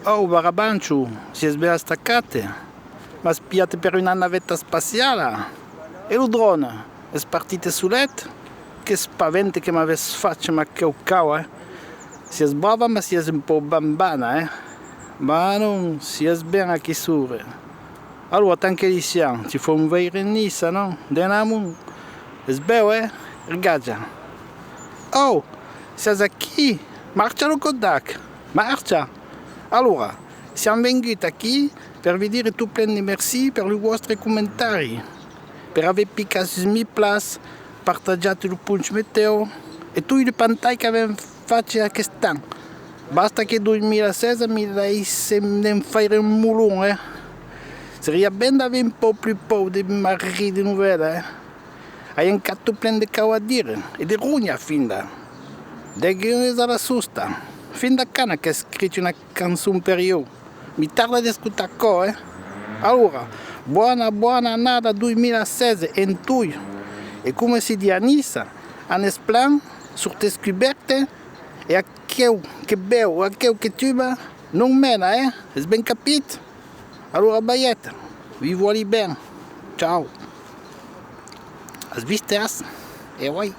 Oh, Barabancio, si è ben staccate, ma spiate per una navetta spaziale. E lo drone, è partito su letto? Che spavento che mi avesse fatto, ma che cau, eh. Si è brava, ma si è un po' bambana, eh. Ma non, si è ben a chiusura. Allora, tanto di siamo, ci fa un vero in Nissa, no? Denamo, è bello, eh? Ragazza. Oh, sei qui? Marcia lo Kodak, marcia! Allora, siamo venuti qui per vi dire tutto plein di merci per i vostri commentari, per aver piccato su mia place, partagiato il punch meteo e tutte le pantai che abbiamo fatto a quest'anno. Basta che 2016 mi dai sempre fare un mulone, eh. Sarebbe bene avere un po' più paura di marri di novelle, eh. Hai un catto plein di cavo a dire e di rugna finda. Degli la susta. Fin da cana che ha scritto una canzone per io. Mi tarda di ascoltare qua, eh? Allora, buona annata 2016 in tu. E come si dice a Nissa, un esplan sur te scoperte e a che bello, a che tuba, non mena, eh? È ben capito? Allora, baietta, vi vuoi bene. Ciao. As vistas? E vai.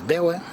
Bello, eh?